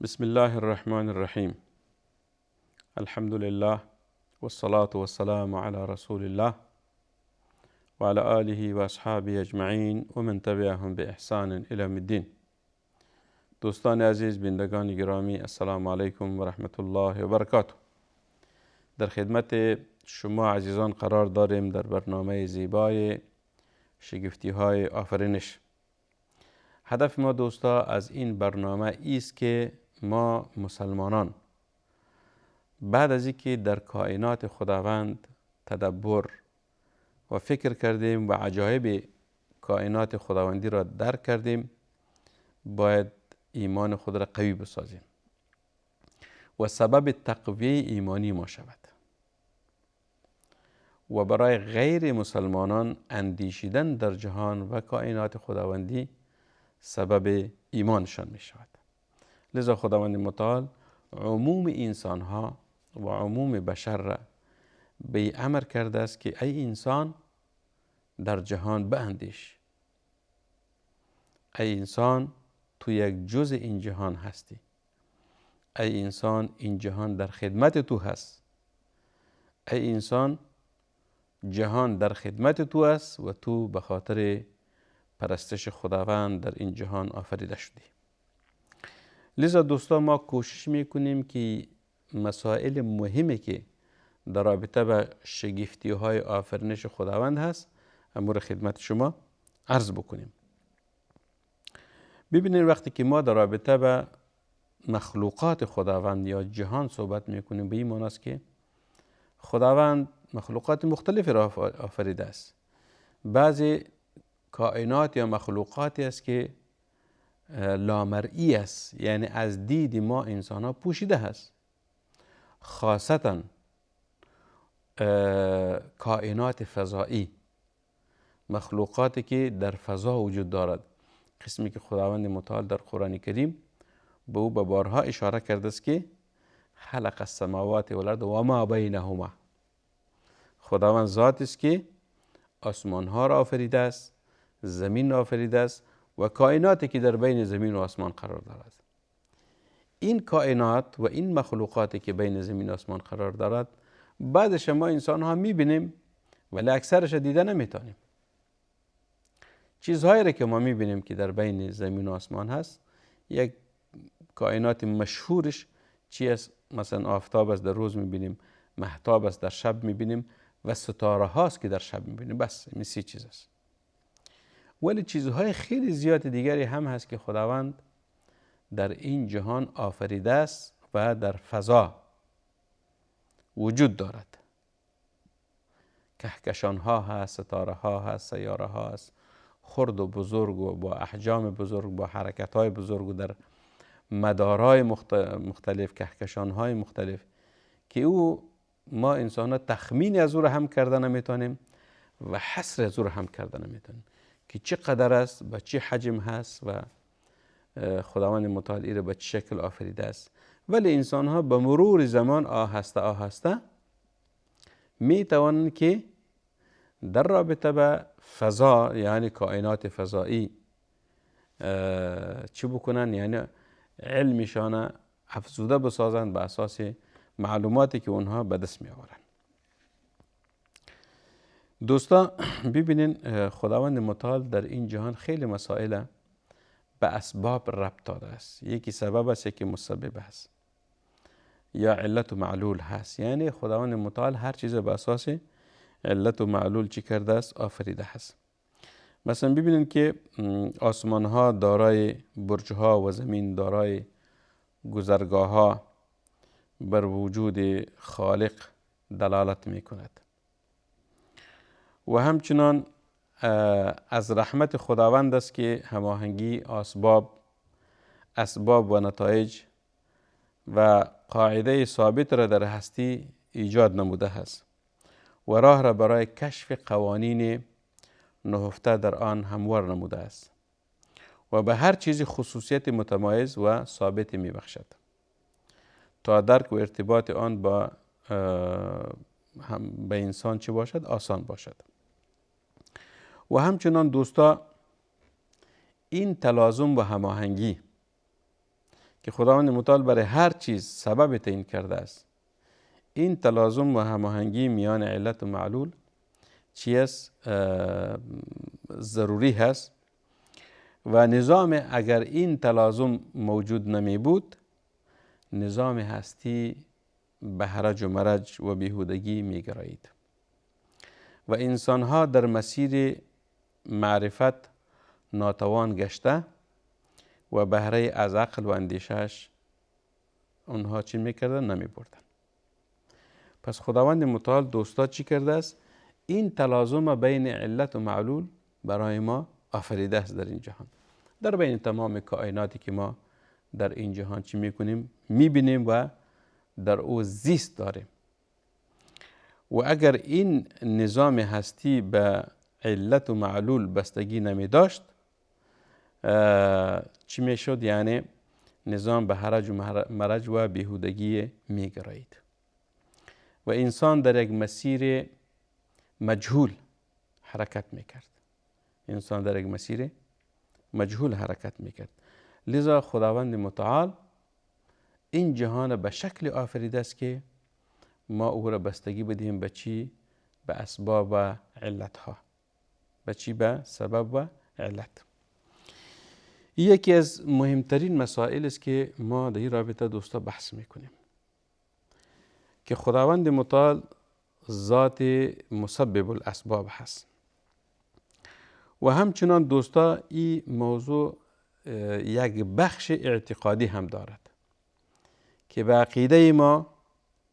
بسم الله الرحمن الرحیم. الحمد لله والصلاة والسلام على رسول الله و علی آله و اصحابه اجمعین و من تبعهم بإحسان الی یوم الدین. دوستان عزیز، بینندگان گرامی، السلام علیکم و رحمت الله و برکاته. در خدمت شما عزیزان قرار داریم در برنامه زیبای شگفتی های آفرینش. هدف ما دوستا از این برنامه ایست که ما مسلمانان بعد از اینکه در کائنات خداوند تدبر و فکر کردیم و عجایب کائنات خداوندی را درک کردیم، باید ایمان خود را قوی بسازیم و سبب تقویه ایمانی ما شود و برای غیر مسلمانان اندیشیدن در جهان و کائنات خداوندی سبب ایمانشان می شود. لذا خداوند متعال عموم انسان ها و عموم بشر را به امر کرده است که ای انسان در جهان باندیش. ای انسان تو یک جزء این جهان هستی. ای انسان این جهان در خدمت تو هست. ای انسان جهان در خدمت تو است و تو به خاطر پرستش خداوند در این جهان آفریده شدی. لذا دوستان ما کوشش میکنیم که مسائل مهمی که در رابطه با شگفتی های آفرینش خداوند هست امور خدمت شما عرض بکنیم. ببینید وقتی که ما در رابطه با مخلوقات خداوند یا جهان صحبت میکنیم، به این معنی است که خداوند مخلوقات مختلفی را آفریده است. بعضی کائنات یا مخلوقاتی است که لامرئی است، یعنی از دید ما انسان ها پوشیده است. خاصتا کائنات فضایی، مخلوقاتی که در فضا وجود دارد، قسمی که خداوند متعال در قرآن کریم به او به بارها اشاره کرده است که خلق السماوات والارض و ما بینهما. خداوند ذاتی است که آسمان ها را آفریده است، زمین را آفریده است و کائناتی که در بین زمین و آسمان قرار دارد. این کائنات و این مخلوقاتی که بین زمین و آسمان قرار دارد بعضش ما انسان ها میبینیم ولی اکثرش دیده نمیتونیم. چیزهایی را که ما میبینیم که در بین زمین و آسمان هست، یک کائنات مشهورش چی است؟ مثلا آفتاب است در روز میبینیم، مهتاب است در شب میبینیم و ستاره هاست که در شب میبینیم. بس این 3 چیز است. ولی چیزهای خیلی زیاد دیگری هم هست که خداوند در این جهان آفریده است و در فضا وجود دارد. کهکشان ها هست، ستاره ها هست، سیاره ها هست، خرد و بزرگ و با احجام بزرگ، با حرکت های بزرگ و در مدارهای مختلف، کهکشان های مختلف که او ما انسان ها تخمین از او را هم کرده نمیتونیم و حصر از او را هم کرده نمیتونیم که چه قدر است، به چه حجم هست و خداوند متعال را به چه شکل آفریده است. ولی انسان ها به مرور زمان آهسته آهسته می توانند که در رابطه به فضا یعنی کائنات فضایی چی بکنن، یعنی علمشان افزوده بسازند به اساس معلوماتی که اونها به دست می آورند. دوستا ببینین خداوند متعال در این جهان خیلی مسائل به اسباب ربط داده است. یکی سبب است، یکی مسبب است یا علت و معلول هست. یعنی خداوند متعال هر چیز به اساس علت و معلول چی کرده است؟ آفریده است. مثلا ببینید که آسمان ها دارای برج ها و زمین دارای گذرگاه ها بر وجود خالق دلالت می کند و همچنان از رحمت خداوند است که هماهنگی اسباب و نتایج و قاعده ثابت را در هستی ایجاد نموده است و راه را برای کشف قوانین نهفته در آن هموار نموده است و به هر چیز خصوصیت متمایز و ثابت می بخشد تا درک و ارتباط آن با انسان چه باشد؟ آسان باشد. و همچنان دوستا این تلازم و هماهنگی که خداوند متعال برای هر چیز سبب تعیین کرده است. این تلازم و هماهنگی میان علت و معلول چی است؟ ضروری هست و نظام اگر این تلازم موجود نمی بود، نظام هستی به هرج و مرج و بیهودگی می گرایید و انسان ها در مسیر معرفت ناتوان گشته و بهره از عقل و اندیشش اونها چی میکردن؟ نمی بردن. پس خداوند متعال دوستا چی کرده است؟ این تلازم بین علت و معلول برای ما آفریده است در این جهان، در بین تمام کائناتی که ما در این جهان چی میکنیم؟ میبینیم و در او زیست داریم. و اگر این نظام هستی به علت و معلول بستگی نمی داشت، چی میشد؟ یعنی نظام به هرج و مرج و بیهودگی می گرایید و انسان در یک مسیر مجهول حرکت میکرد. انسان در یک مسیر مجهول حرکت میکرد. لذا خداوند متعال این جهان به شکل آفریده است که ما او را بستگی بدهیم به چی؟ به اسباب و علت ها. به چی؟ به سبب و علت. یکی از مهمترین مسائل است که ما در این رابطه دوستا بحث میکنیم که خداوند متعال ذات مسبب الاسباب هست و همچنان دوستا این موضوع یک بخش اعتقادی هم دارد که به عقیده ما،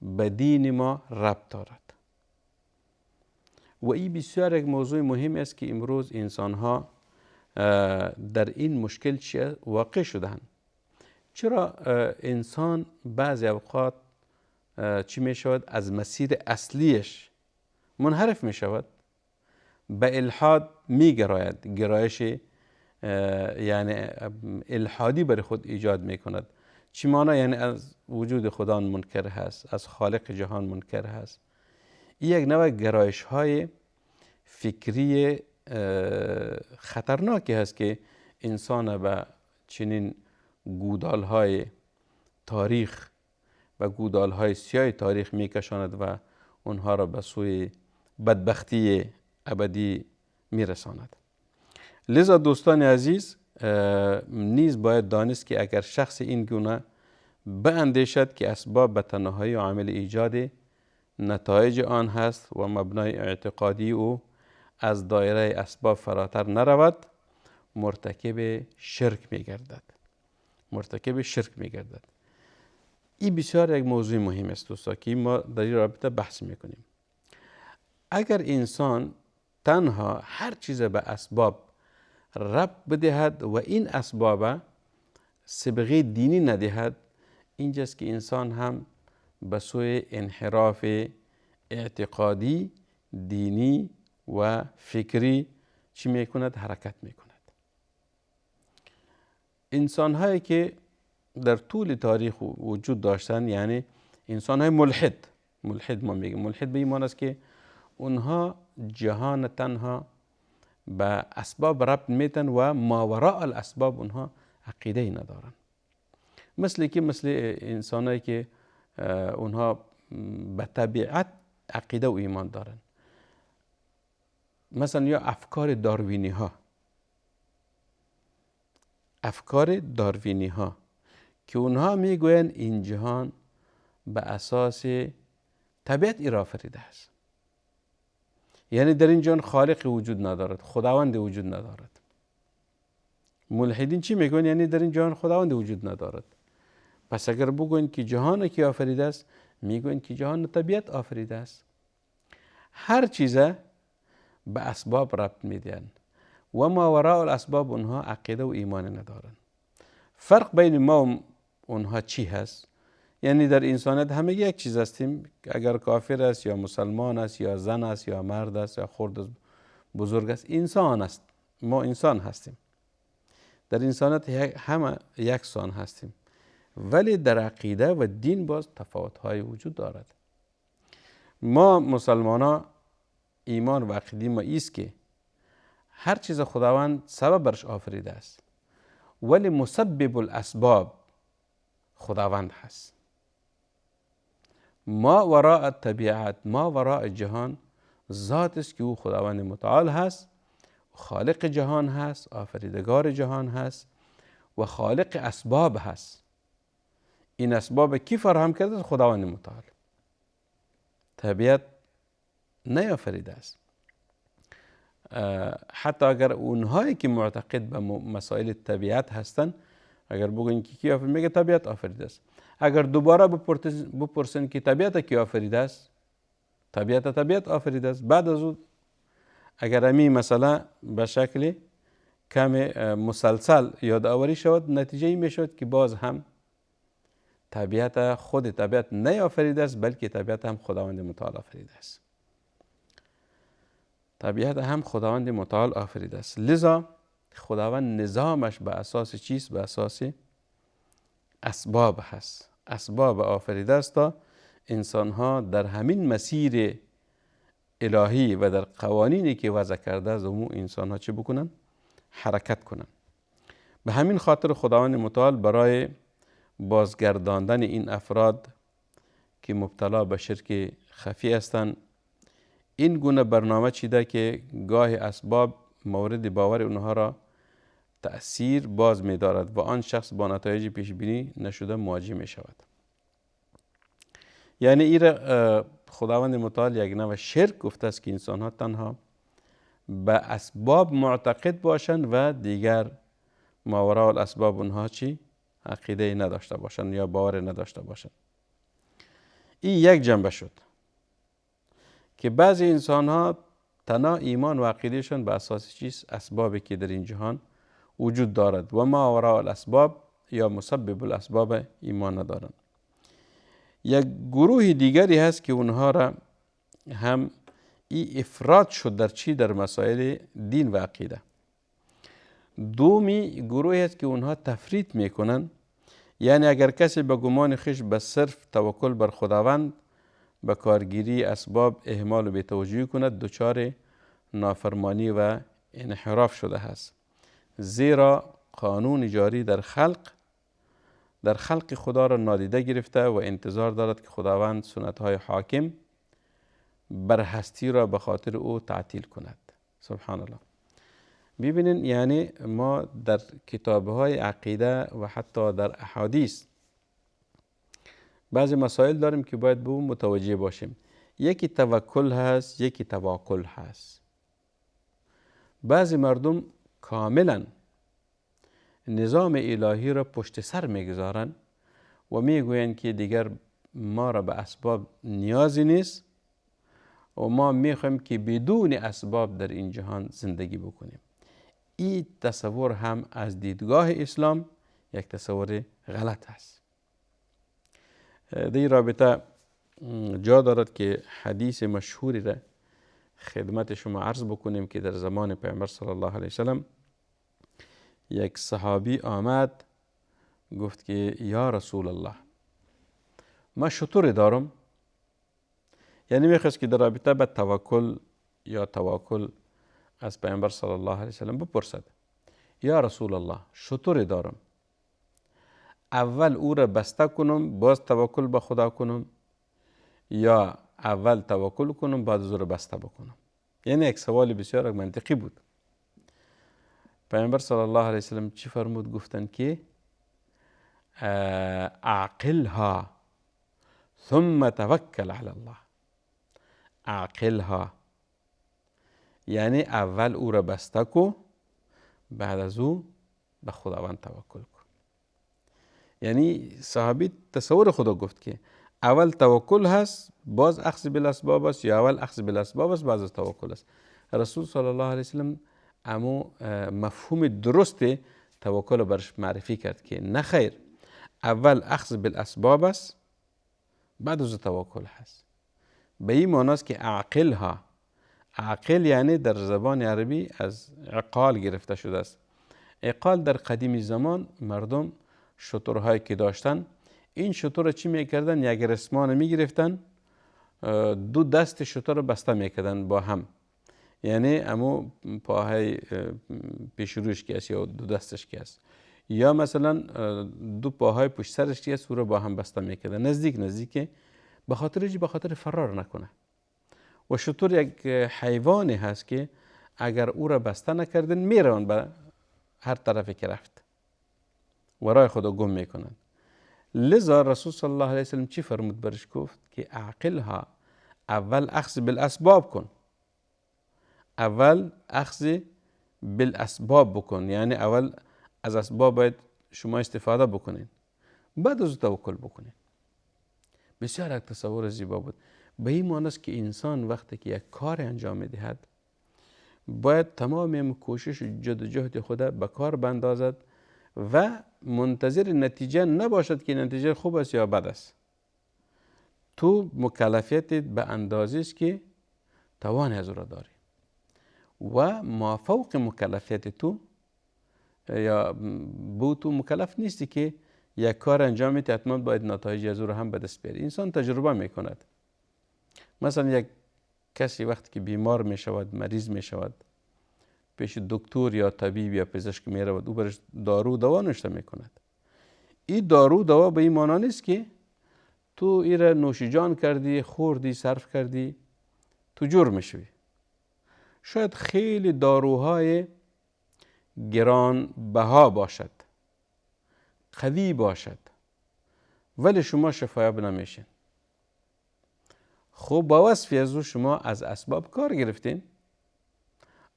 به دین ما ربط دارد و این بسیار یک موضوع مهم است که امروز انسان ها در این مشکل واقع شدن. چرا انسان بعضی اوقات چی می شود؟ از مسیر اصلیش منحرف می شود، به الحاد می گراید، گرایش یعنی الحادی برای خود ایجاد می کند. چی معنی؟ یعنی از وجود خدا منکر هست، از خالق جهان منکر هست. این یک نوع گرایش های فکری خطرناکی هست که انسان به چنین گودال های تاریخ و گودال های سیاه تاریخ می کشاند و اونها را به سوی بدبختی ابدی می رساند. لذا دوستان عزیز، نیز باید دانست که اگر شخص این گونه باندیشد که اسباب به تنهایی عامل ایجاد نتایج آن هست و مبنای اعتقادی او از دایره اسباب فراتر نرود، مرتکب شرک می گردد. مرتکب شرک می گردد. این بسیار یک موضوع مهم است دوستا که ما در این رابطه بحث میکنیم. اگر انسان تنها هر چیز به اسباب ربط بدهد و این اسباب صبغه دینی ندهد، اینجاست که انسان هم به سوی انحراف اعتقادی، دینی و فکری چی میکند؟ حرکت میکند. انسان هایی که در طول تاریخ وجود داشتن، یعنی انسان های ملحد ما میگیم. ملحد به این معنی است که اونها جهان تنها به اسباب ربط میتن و ماوراء الاسباب اونها عقیده ای ندارن. مثل انسان هایی که اونها به طبیعت عقیده و ایمان دارن. مثلا یا افکار داروینی ها که اونها میگوین این جهان به اساس طبیعت آفریده است، یعنی در این جهان خالق وجود ندارد، خداوند وجود ندارد. ملحدین چی میگوین؟ یعنی در این جهان خداوند وجود ندارد. پس اگر بگوین که جهان کی آفریده است، میگوین که جهان طبیعت آفریده است. هر چیزه به اسباب ربط میدن و ما وراء الاسباب اونها عقیده و ایمان ندارن. فرق بین ما و اونها چی هست؟ یعنی در انسانیت همه یک چیز هستیم، اگر کافر است یا مسلمان است یا زن است یا مرد است یا خرد بزرگ است، انسان است. ما انسان هستیم. در انسانیت همه یکسان هستیم، ولی در عقیده و دین باز تفاوت‌های وجود دارد. ما مسلمان ها ایمان و عقیده ما ایست که هر چیز خداوند سبب برش آفریده است، ولی مسبب الاسباب خداوند هست. ما وراء طبیعت، ما وراء جهان ذات است که او خداوند متعال هست، خالق جهان هست، آفریدگار جهان هست و خالق اسباب هست. این اسباب کی فراهم کرده؟ خداوند متعال. طبیعت نیافریده است. حتی اگر اونهایی که معتقد به مسائل طبیعت هستند، اگر بگوین که کی آفریده، میگه طبیعت آفریده است. اگر دوباره بپرسن که طبیعت کی آفریده است، طبیعت آفریده است. بعد از اون اگر امی مسئله به شکل کم مسلسل یادآوری شود، نتیجه این میشود که باز هم خود طبیعت نیافریده است، بلکه طبیعت هم خداوند متعال آفریده است. طبیعت هم خداوند متعال آفریده است. لذا خداوند نظامش به اساس چیست؟ به اساس اسباب هست. اسباب آفریده است تا انسانها در همین مسیر الهی و در قوانینی که وضع کرده از امو انسانها چه بکنن؟ حرکت کنن. به همین خاطر خداوند متعال برای بازگرداندن این افراد که مبتلا به شرک خفی هستند، این گونه برنامه چیده که گاه اسباب مورد باور اونها را تأثیر باز می دارد و آن شخص با نتایج پیش بینی نشده مواجه می شود. یعنی این خداوند متعال یک نوع شرک گفته است که انسان ها تنها به اسباب معتقد باشند و دیگر ماوراء الاسباب اونها چی؟ عقیده نداشته باشند یا باور نداشته باشند. این یک جنبه شد که بعضی انسان ها تنها ایمان و عقیدهشون به اساس چیست؟ اسبابی که در این جهان وجود دارد و ما وراء الاسباب یا مسبب الاسباب ایمان ندارند. یک گروه دیگری هست که اونها را هم این افراد شد در چی؟ در مسائل دین و عقیده. دومی گروهی هست که اونها تفرید میکنن، یعنی اگر کسی به گمان خویش به صرف توکل بر خداوند به کارگیری اسباب اهمال و بی‌توجهی کند، دچار نافرمانی و انحراف شده است. زیرا قانون جاری در خلق خدا را نادیده گرفته و انتظار دارد که خداوند سنت‌های حاکم بر هستی را به خاطر او تعطیل کند. سبحان الله. ببینین، یعنی ما در کتاب‌های عقیده و حتی در احادیث بعضی مسائل داریم که باید به اون متوجه باشیم. یکی توکل هست، یکی تواکل هست. بعضی مردم کاملا نظام الهی را پشت سر میگذارن و میگویند که دیگر ما را به اسباب نیازی نیست و ما میخوایم که بدون اسباب در این جهان زندگی بکنیم. این تصور هم از دیدگاه اسلام یک تصور غلط است. در این رابطه جا دارد که حدیث مشهوری را خدمت شما عرض بکنیم که در زمان پیامبر صلی الله علیه وسلم یک صحابی آمد گفت که یا رسول الله، ما شتر دارم. یعنی میخواست که در رابطه به توکل یا تواکل از پیامبر صلی الله علیه وسلم بپرسد. یا رسول الله، شتر دارم، اول او را بسته کنم باز توکل به خدا کنم یا اول توکل کنم بعد از او را بسته بکنم؟ یعنی یک سوال بسیار منطقی بود. پیامبر صلی الله علیه وسلم چی فرمود؟ گفتند که اعقلها ثم توکل علی الله. اعقلها یعنی اول او را بسته کو، بعد از او به خداوند توکل کن. یعنی صحابی تصور خدا گفت که اول توکل هست باز اخذ بالاسباب است، یا اول اخذ بالاسباب است بعد از توکل است. رسول صلی الله علیه وسلم اما مفهوم درست توکل برش معرفی کرد که نه خیر، اول اخذ بالاسباب است بعد از توکل هست. به این معنی است که عقلها، عقل یعنی در زبان عربی از عقال گرفته شده است. عقال در قدیم زمان مردم شترهایی که داشتن، این شتر را چی میکردن؟ یک رسمان میگرفتن، دو دست شتر را بسته میکردن با هم، یعنی امو پاهای پیش روش که است یا دو دستش که است، یا مثلا دو پاهای پشت سرش یه سوره با هم بسته میکرده نزدیک به خاطر فرار نکنه. و شتر یک حیوانی هست که اگر او را بسته نکردن میرون به هر طرفی که رفت و راه خود گم میکنن. لذا رسول صلی الله علیه وسلم چی فرمود برش؟ گفت که عقلها اول اخذ بالاسباب کن، اول اخذ بالاسباب بکن، یعنی اول از اسباب باید شما استفاده بکنین، بعد از توکل بکنین. بسیار یک تصور زیبا بود. به این معنی است که انسان وقتی که یک کار انجام میدهد باید تمام کوشش و جهد خود به کار بندازد و منتظر نتیجه نباشد که نتیجه خوب است یا بد است. تو مکلفیتت به اندازه است که توان از او را داری و ما فوق مکلفیت تو یا تو مکلف نیستی که یک کار انجام میدی حتما باید نتایج از او را هم به دست بیاری. انسان تجربه میکند. مثلا یک کسی وقتی که بیمار میشود، مریض میشود، پیش دکتر یا طبیب یا پزشک میرود، او برش دارو دوا نوشته میکند. این دارو دوا به این معنی نیست که تو این را نوشیجان کردی، خوردی، صرف کردی، تو جور میشوی. شاید خیلی داروهای گران بها باشد، قوی باشد، ولی شما شفایاب نمیشین. خب با وصفی از او شما از اسباب کار گرفتین،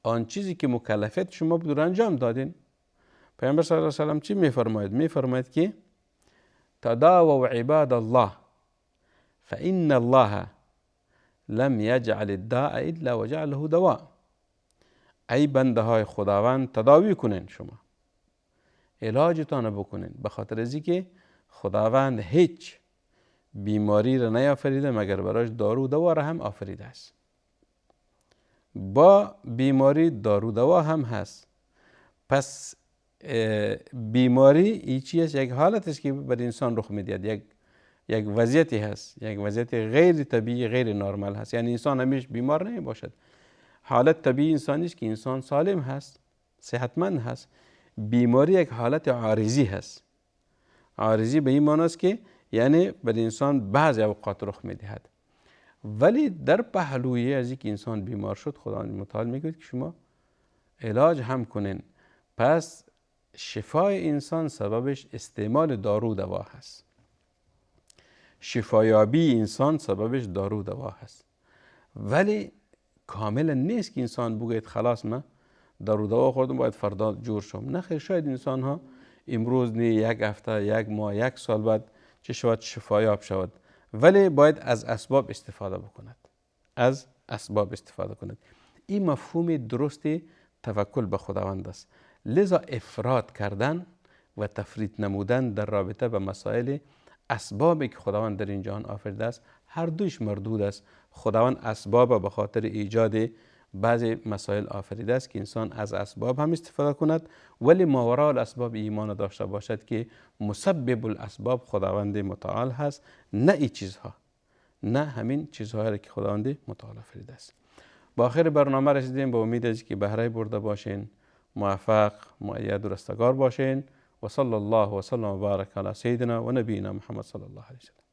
آن چیزی که مکلفیت شما بود رو انجام دادین. پیامبر صلی الله علیه و سلم چی میفرماید؟ میفرماید که تداووا عباد الله فإن الله لم یجعل الداء الا وجعله دواء. ای بنده های خداوند تداوی کنین، شما علاجتان بکنین، به خاطر ازی که خداوند هیچ بیماری را نیافریده مگر برایش دارو دوا را هم آفریده است. با بیماری دارو دوا هم هست. پس بیماری این چیز یک حالت است که بر انسان رخ میدهد، یک وضعیتی هست، یک وضعیت غیر طبیعی، غیر نرمال هست. یعنی انسان همیشه بیمار نمی باشد. حالت طبیعی انسانی است که انسان سالم هست، صحتمند هست. بیماری یک حالت عارضی هست. عارضی به این معنی است که یعنی بر انسان بعضی اوقات رخ میدهد، ولی در پهلوی از اینکه انسان بیمار شد خداوند متعال میگوید که شما علاج هم کنین. پس شفای انسان سببش استعمال دارو دوا هست. شفایابی انسان سببش دارو دوا هست، ولی کاملا نیست که انسان بگوید خلاص من دارو دوا خوردم باید فردا جور شم. نه خیر، شاید انسان ها امروز نه، یک هفته، یک ماه، یک سال بعد چه شود شفایاب شود، ولی باید از اسباب استفاده بکند. از اسباب استفاده کند. این مفهوم درست توکل به خداوند است. لذا افراط کردن و تفریط نمودن در رابطه به مسائل اسبابی که خداوند در این جهان آفریده است هر دوش مردود است. خداوند اسباب به خاطر ایجاد بعضی مسائل آفریده است که انسان از اسباب هم استفاده کند، ولی ماوراء الاسباب ایمان داشته باشد که مسبب الاسباب خداوند متعال هست، نه این چیزها، نه همین چیزهایی که خداوند متعال آفریده است. با آخر برنامه رسیدیم. با امید است که بهره برده باشین، موفق، مؤید و رستگار باشین. و صلی الله و سلم و بارک علی سیدنا و نبینا محمد صلی الله علیه و سلم.